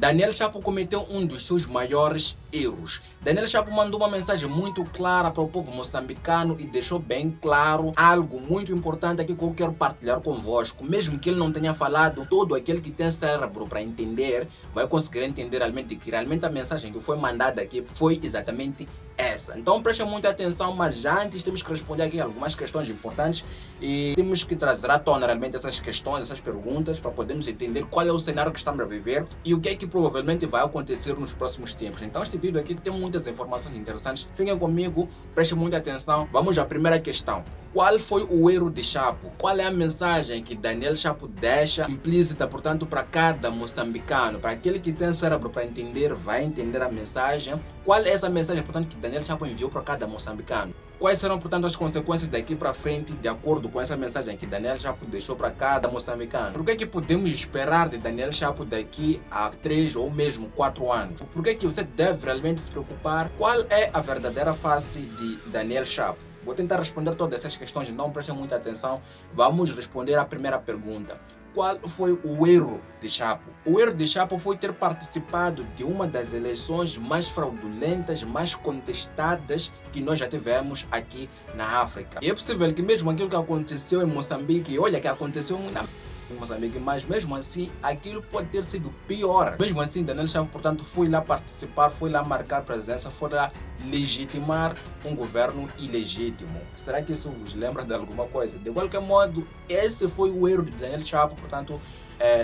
Daniel Chapo cometeu um dos seus maiores erros. Daniel Chapo mandou uma mensagem muito clara para o povo moçambicano e deixou bem claro algo muito importante aqui que eu quero partilhar convosco. Mesmo que ele não tenha falado, todo aquele que tem cérebro para entender vai conseguir entender realmente que realmente a mensagem que foi mandada aqui foi exatamente essa. Então prestem muita atenção, mas já antes temos que responder aqui algumas questões importantes e temos que trazer à tona realmente essas questões, essas perguntas, para podermos entender qual é o cenário que estamos a viver e o que é que provavelmente vai acontecer nos próximos tempos. Então este vídeo aqui tem muitas informações interessantes. Fiquem comigo, prestem muita atenção. Vamos à primeira questão. Qual foi o erro de Chapo? Qual é a mensagem que Daniel Chapo deixa implícita, portanto, para cada moçambicano? Para aquele que tem cérebro para entender, vai entender a mensagem. Qual é essa mensagem, portanto, que Daniel Chapo enviou para cada moçambicano? Quais serão, portanto, as consequências daqui para frente, de acordo com essa mensagem que Daniel Chapo deixou para cada moçambicano? Por que é que podemos esperar de Daniel Chapo daqui a 3 ou mesmo 4 anos? Por que é que você deve realmente se preocupar? Qual é a verdadeira face de Daniel Chapo? Vou tentar responder todas essas questões, então prestem muita atenção. Vamos responder a primeira pergunta. Qual foi o erro de Chapo? O erro de Chapo foi ter participado de uma das eleições mais fraudulentas, mais contestadas que nós já tivemos aqui na África. E é possível que mesmo aquilo que aconteceu em Moçambique, olha que aconteceu na Moçambique, mas mesmo assim aquilo pode ter sido pior. Mesmo assim, Daniel Chapo, portanto, foi lá participar, foi lá marcar presença, foi lá legitimar um governo ilegítimo. Será que isso vos lembra de alguma coisa? De qualquer modo, esse foi o erro de Daniel Chapo, portanto,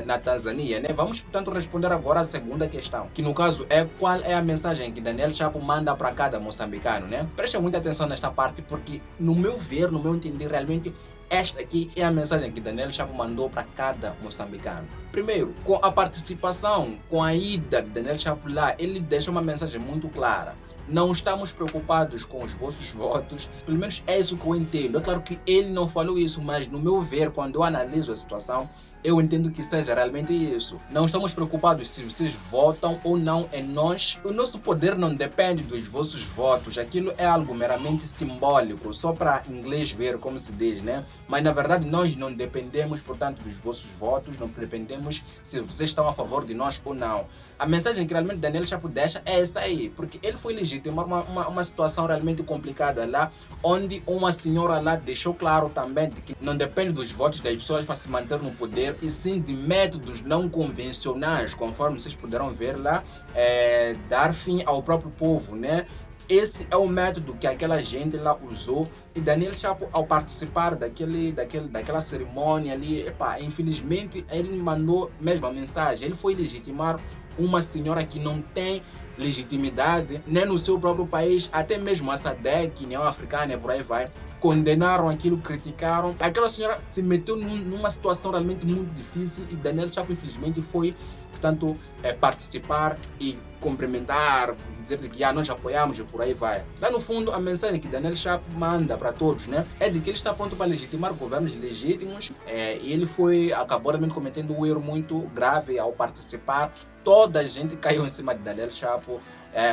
na Tanzânia, né? Vamos, portanto, responder agora a segunda questão, que no caso é qual é a mensagem que Daniel Chapo manda para cada moçambicano, né? Preste muita atenção nesta parte, porque no meu ver, no meu entender, realmente esta aqui é a mensagem que Daniel Chapo mandou para cada moçambicano. Primeiro, com a participação, com a ida de Daniel Chapo lá, ele deixou uma mensagem muito clara. Não estamos preocupados com os vossos votos, pelo menos é isso que eu entendo. É claro que ele não falou isso, mas no meu ver, quando eu analiso a situação, eu entendo que seja realmente isso. Não estamos preocupados se vocês votam ou não em nós. O nosso poder não depende dos vossos votos. Aquilo é algo meramente simbólico, só para inglês ver como se diz, né? Mas na verdade nós não dependemos, portanto, dos vossos votos. Não dependemos se vocês estão a favor de nós ou não. A mensagem que realmente Daniel Chapo deixa é essa aí, porque ele foi legitimar uma situação realmente complicada lá, onde uma senhora lá deixou claro também de que não depende dos votos das pessoas para se manter no poder, e sim de métodos não convencionais, conforme vocês puderam ver lá, dar fim ao próprio povo, né? Esse é o método que aquela gente lá usou, e Daniel Chapo, ao participar daquela cerimônia ali, infelizmente ele mandou mesmo a mensagem. Ele foi legitimar uma senhora que não tem legitimidade nem no seu próprio país, até mesmo a SADC, União Africana e por aí vai, condenaram aquilo, criticaram. Aquela senhora se meteu numa situação realmente muito difícil, e Daniel Chapo infelizmente foi, portanto, participar e cumprimentar, dizer que nós apoiamos e por aí vai. Lá no fundo, a mensagem que Daniel Chapo manda para todos, né, é de que ele está pronto para legitimar governos legítimos, e ele acabou realmente cometendo um erro muito grave ao participar. Toda a gente caiu em cima de Daniel Chapo.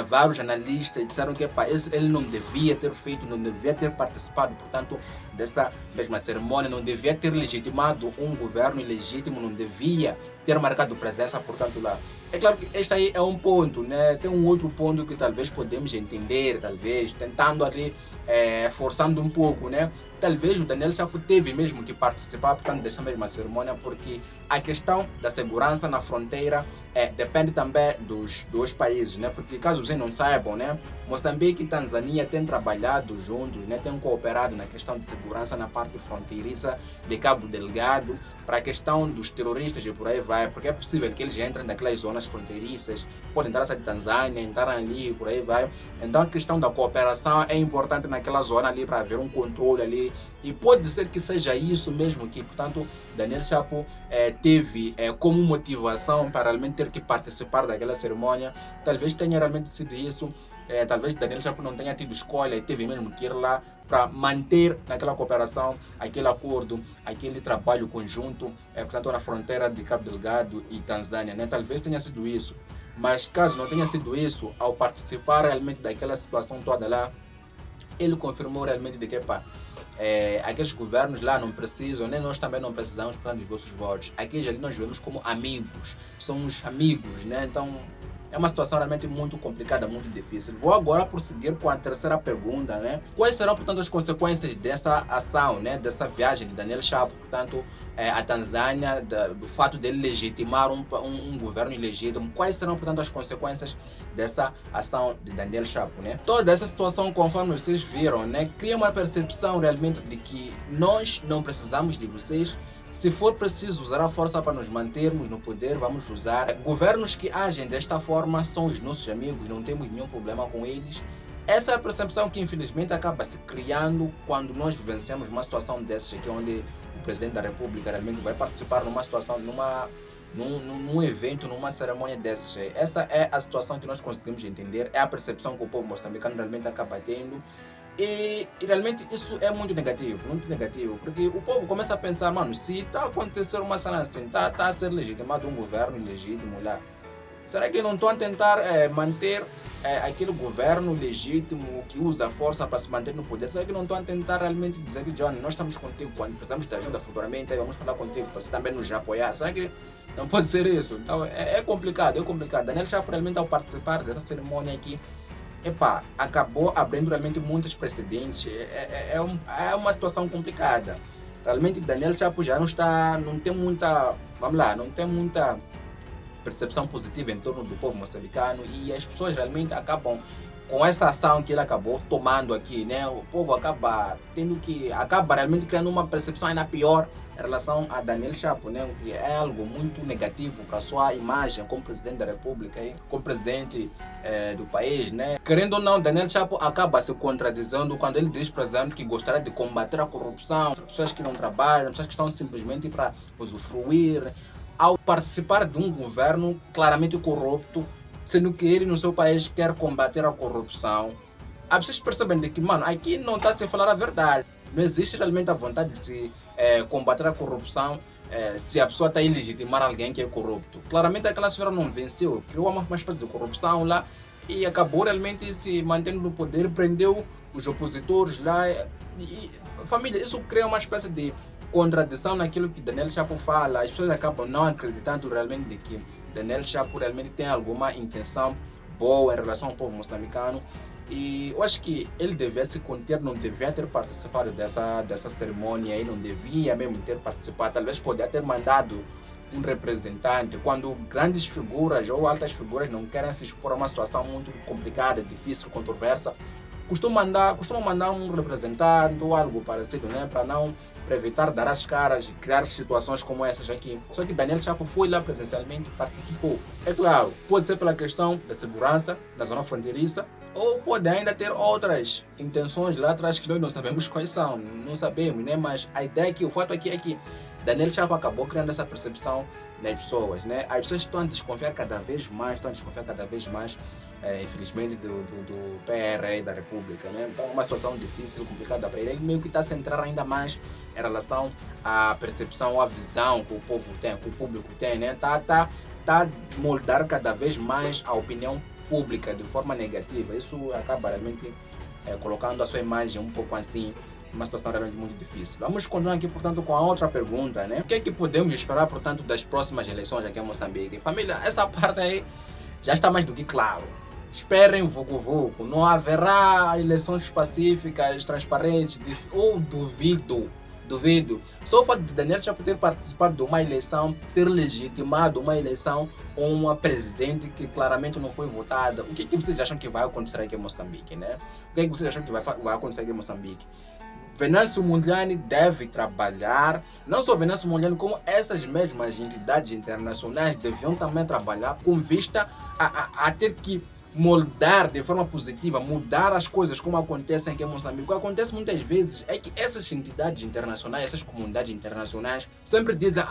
Vários analistas disseram que ele não devia ter feito, não devia ter participado, portanto, dessa mesma cerimônia, não devia ter legitimado um governo ilegítimo, não devia ter marcado presença, portanto, lá. É claro que este aí é um ponto, né? Tem um outro ponto que talvez podemos entender, talvez, tentando ali, forçando um pouco, né? Talvez o Daniel Chapo teve mesmo que participar, portanto, dessa mesma cerimônia, porque a questão da segurança na fronteira depende também dos dois países, né? Porque caso vocês não saibam, né, Moçambique e Tanzânia têm trabalhado juntos, né, têm cooperado na questão de segurança na parte fronteiriça de Cabo Delgado, para a questão dos terroristas e por aí vai, porque é possível que eles entrem naquelas zonas fronteiriças, podem entrar essa de Tanzânia, entrar ali e por aí vai. Então a questão da cooperação é importante naquela zona ali, para haver um controle ali, e pode ser que seja isso mesmo que, portanto, Daniel Chapo teve como motivação para realmente ter que participar daquela cerimônia. Talvez tenha realmente sido isso. Talvez Daniel Chapo não tenha tido escolha e teve mesmo que ir lá para manter aquela cooperação, aquele acordo, aquele trabalho conjunto, portanto, na fronteira de Cabo Delgado e Tanzânia, né? Talvez tenha sido isso. Mas caso não tenha sido isso, ao participar realmente daquela situação toda lá, ele confirmou realmente de que aqueles governos lá não precisam, nem nós também não precisamos dos vossos votos. Aqueles ali nós vemos como amigos, somos amigos, né? Então é uma situação realmente muito complicada, muito difícil. Vou agora prosseguir com a terceira pergunta, né? Quais serão, portanto, as consequências dessa ação, né? Dessa viagem de Daniel Chapo, portanto, à Tanzânia, do fato dele legitimar um governo ilegítimo? Quais serão, portanto, as consequências dessa ação de Daniel Chapo, né? Toda essa situação, conforme vocês viram, né? Cria uma percepção realmente de que nós não precisamos de vocês. Se for preciso usar a força para nos mantermos no poder, vamos usar. Governos que agem desta forma são os nossos amigos, não temos nenhum problema com eles. Essa é a percepção que infelizmente acaba se criando quando nós vivenciamos uma situação dessas aqui, onde o presidente da República realmente vai participar numa situação, num evento, numa cerimônia dessas. Essa é a situação que nós conseguimos entender, é a percepção que o povo moçambicano realmente acaba tendo. E realmente isso é muito negativo, porque o povo começa a pensar, mano, se está a acontecer uma cena assim, está a ser legitimado um governo ilegítimo lá, será que não estão a tentar manter aquele governo legítimo que usa a força para se manter no poder? Será que não estão a tentar realmente dizer que, John, nós estamos contigo quando precisamos de ajuda futuramente, aí vamos falar contigo para você também nos apoiar? Será que não pode ser isso? Então é complicado, é complicado. Daniel Chapo realmente ao participar dessa cerimônia aqui, acabou abrindo realmente muitos precedentes. É uma situação complicada. Realmente Daniel Chapo já não tem muita, não tem muita percepção positiva em torno do povo moçambicano, e as pessoas realmente acabam com essa ação que ele acabou tomando aqui, né? O povo acaba realmente criando uma percepção ainda pior em relação a Daniel Chapo, né? Que é algo muito negativo para a sua imagem como presidente da República, como presidente do país, né? Querendo ou não, Daniel Chapo acaba se contradizendo quando ele diz, por exemplo, que gostaria de combater a corrupção, pessoas que não trabalham, pessoas que estão simplesmente para usufruir, ao participar de um governo claramente corrupto, sendo que ele no seu país quer combater a corrupção. As pessoas percebem de que, mano, aqui não está se falar a verdade. Não existe realmente a vontade de se combater a corrupção se a pessoa está a ilegitimar alguém que é corrupto. Claramente aquela senhora não venceu, criou uma espécie de corrupção lá e acabou realmente se mantendo no poder, prendeu os opositores lá. Família, isso cria uma espécie de contradição naquilo que Daniel Chapo fala. As pessoas acabam não acreditando realmente de que Daniel Chapo realmente tem alguma intenção boa em relação ao povo moçambicano. E eu acho que ele devia se conter, não devia ter participado dessa cerimônia e não devia mesmo ter participado. Talvez poderia ter mandado um representante, quando grandes figuras ou altas figuras não querem se expor a uma situação muito complicada, difícil, controversa. Costumam mandar um representante ou algo parecido, né? Para evitar dar as caras e criar situações como essas aqui. Só que Daniel Chapo foi lá presencialmente, participou. É claro, pode ser pela questão da segurança da zona fronteiriça, ou pode ainda ter outras intenções lá atrás que nós não sabemos quais são, não sabemos, né? Mas a ideia aqui, o fato aqui é que Daniel Chapo acabou criando essa percepção nas pessoas, né? As pessoas estão a desconfiar cada vez mais, infelizmente, do PR da República, né? Então é uma situação difícil, complicada para ele. Ele meio que está a centrar ainda mais em relação à percepção, à visão que o povo tem, que o público tem, né? Tá a moldar cada vez mais a opinião pública de forma negativa. Isso acaba realmente colocando a sua imagem um pouco assim, uma situação realmente muito difícil. Vamos continuar aqui, portanto, com a outra pergunta, né? O que é que podemos esperar, portanto, das próximas eleições aqui em Moçambique? Família, essa parte aí já está mais do que claro. Esperem o vucu-vucu. Não haverá eleições pacíficas, transparentes, ou duvido. Só o fato de Daniel Chapo ter participado de uma eleição, ter legitimado uma eleição ou uma presidente que claramente não foi votada, o que vocês acham que vai acontecer aqui em Moçambique, né? O que vocês acham que vai acontecer aqui em Moçambique? Venâncio Mondlane deve trabalhar, não só Venâncio Mondlane, como essas mesmas entidades internacionais deviam também trabalhar com vista a ter que moldar de forma positiva, mudar as coisas como acontecem aqui em Moçambique. O que acontece muitas vezes é que essas entidades internacionais, essas comunidades internacionais, sempre dizem,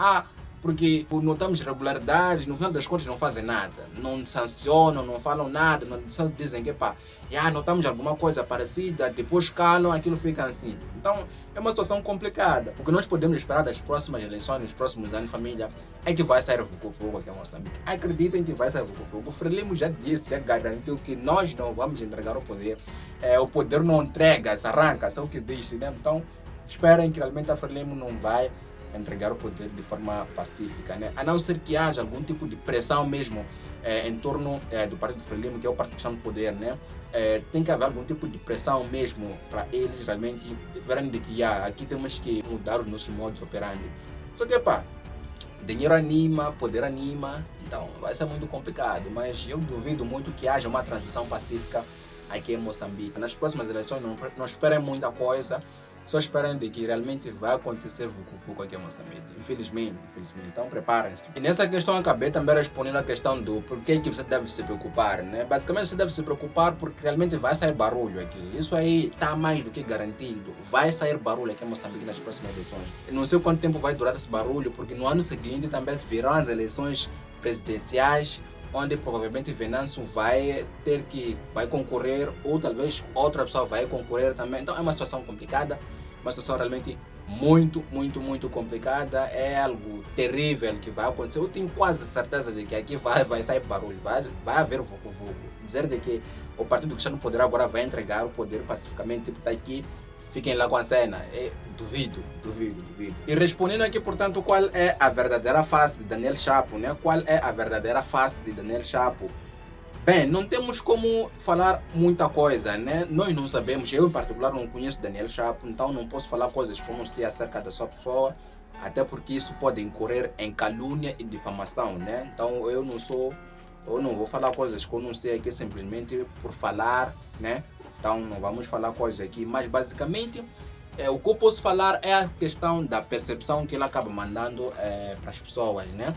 porque notamos irregularidades, no final das contas não fazem nada, não sancionam, não falam nada, só dizem que notamos alguma coisa parecida, depois calam, aquilo fica assim. Então é uma situação complicada. O que nós podemos esperar das próximas eleições, nos próximos anos, família, é que vai sair vucu-vucu aqui em Moçambique. Acreditem que vai sair vucu-vucu. O Frelimo já garantiu que nós não vamos entregar o poder. O poder não entrega, se arranca, é o que diz, né? Então esperem que realmente a Frelimo não vai entregar o poder de forma pacífica, né? A não ser que haja algum tipo de pressão mesmo em torno do Partido Frelimo, que é o partido que está no poder, né? Tem que haver algum tipo de pressão mesmo para eles realmente verem de que aqui temos que mudar os nossos modos operandi. Só que, pá, dinheiro anima, poder anima, então vai ser muito complicado, mas eu duvido muito que haja uma transição pacífica aqui em Moçambique. Nas próximas eleições não esperem muita coisa, só esperem de que realmente vai acontecer vucu-vucu aqui em Moçambique. Infelizmente. Então preparem-se. E nessa questão acabei também respondendo a questão do porquê que você deve se preocupar, né? Basicamente você deve se preocupar porque realmente vai sair barulho aqui. Isso aí está mais do que garantido. Vai sair barulho aqui em Moçambique nas próximas eleições. Eu não sei quanto tempo vai durar esse barulho, porque no ano seguinte também virão as eleições presidenciais, onde provavelmente Venâncio vai concorrer, ou talvez outra pessoa vai concorrer também. Então é uma situação complicada, uma situação realmente muito complicada. É algo terrível que vai acontecer. Eu tenho quase certeza de que aqui vai sair barulho, vai haver vucu-vucu. Dizer de que o partido que está no poder agora vai entregar o poder pacificamente, tipo, tá aqui, fiquem lá com a cena. Duvido. E respondendo aqui, portanto, qual é a verdadeira face de Daniel Chapo, né? Qual é a verdadeira face de Daniel Chapo? Bem, não temos como falar muita coisa, né? Nós não sabemos, eu em particular não conheço Daniel Chapo, então não posso falar coisas que eu não sei acerca da sua pessoa, até porque isso pode incorrer em calúnia e difamação, né? Então eu não vou falar coisas que eu não sei aqui simplesmente por falar, né? Então não vamos falar coisas aqui, mas basicamente o que eu posso falar é a questão da percepção que ele acaba mandando para as pessoas, né?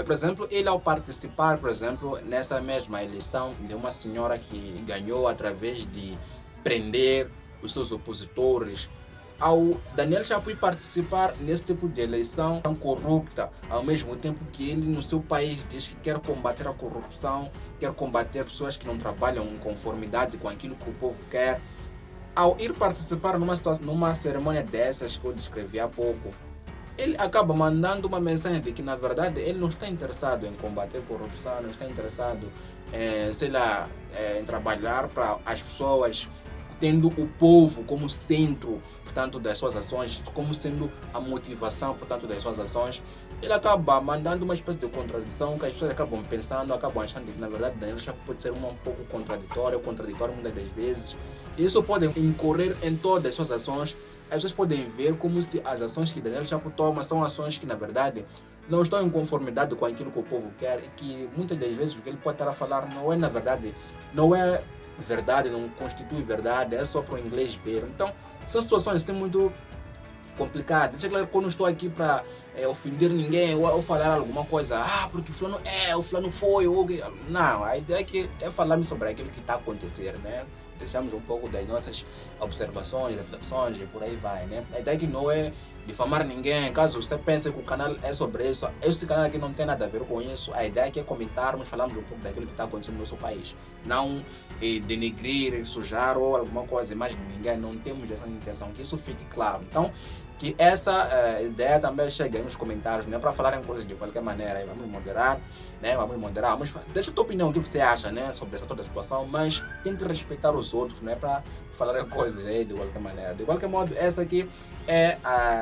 Por exemplo, ele ao participar, por exemplo, nessa mesma eleição de uma senhora que ganhou através de prender os seus opositores, ao Daniel Chapo participar nesse tipo de eleição tão corrupta, ao mesmo tempo que ele no seu país diz que quer combater a corrupção, quer combater pessoas que não trabalham em conformidade com aquilo que o povo quer, ao ir participar numa cerimônia dessas que eu descrevi há pouco, ele acaba mandando uma mensagem de que, na verdade, ele não está interessado em combater corrupção, não está interessado em trabalhar para as pessoas, tendo o povo como centro, portanto, das suas ações, como sendo a motivação, portanto, das suas ações. Ele acaba mandando uma espécie de contradição que as pessoas acabam pensando, acabam achando que, na verdade, Daniel Chapo pode ser um pouco contraditório muitas das vezes. E isso pode incorrer em todas as suas ações. As pessoas podem ver como se as ações que Daniel Chapo toma são ações que, na verdade, não estão em conformidade com aquilo que o povo quer e que muitas das vezes o que ele pode estar a falar não é, na verdade, não é verdade, não constitui verdade, é só para o inglês ver. Então, são situações assim muito complicadas. Deixa claro que eu não estou aqui para ofender ninguém ou falar alguma coisa, porque fulano o fulano foi, não, a ideia é falarmos sobre aquilo que está a acontecer, né? Deixamos um pouco das nossas observações, reflexões e por aí vai, né? A ideia que não é difamar ninguém. Caso você pense que o canal é sobre isso, esse canal aqui não tem nada a ver com isso. A ideia aqui é comentarmos, falarmos um pouco daquilo que está acontecendo no nosso país. Não denegrir, sujar ou alguma coisa mais de ninguém. Não temos essa intenção, que isso fique claro. Então, que essa ideia também chegue aí nos comentários, né? Para falarem coisas de qualquer maneira. Vamos moderar, né? Deixa a tua opinião, o que você acha, né? Sobre toda a situação, mas tente respeitar os outros, né? Para falarem coisas aí de qualquer maneira. De qualquer modo, essa aqui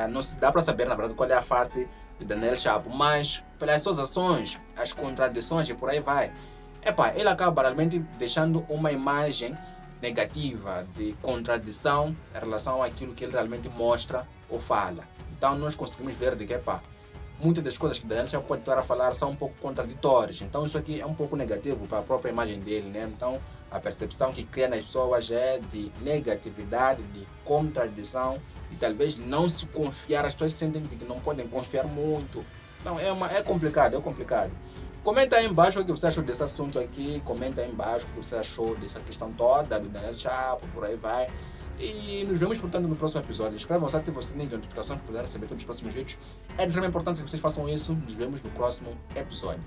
não se dá para saber, na verdade, qual é a face de Daniel Chapo, mas pelas suas ações, as contradições e por aí vai. Ele acaba realmente deixando uma imagem negativa de contradição em relação àquilo que ele realmente mostra ou fala. Então nós conseguimos ver de que muitas das coisas que Daniel Chapo pode estar a falar são um pouco contraditórias. Então isso aqui é um pouco negativo para a própria imagem dele, né? Então a percepção que cria nas pessoas é de negatividade, de contradição e talvez não se confiar. As pessoas sentem que não podem confiar muito. Então é complicado. Comenta aí embaixo o que você achou desse assunto aqui. Comenta aí embaixo o que você achou dessa questão toda do Daniel Chapo, por aí vai. E nos vemos, portanto, no próximo episódio. Inscrevam-se, ativem o sininho de notificação para poder receber todos os próximos vídeos. É de extrema importância que vocês façam isso. Nos vemos no próximo episódio.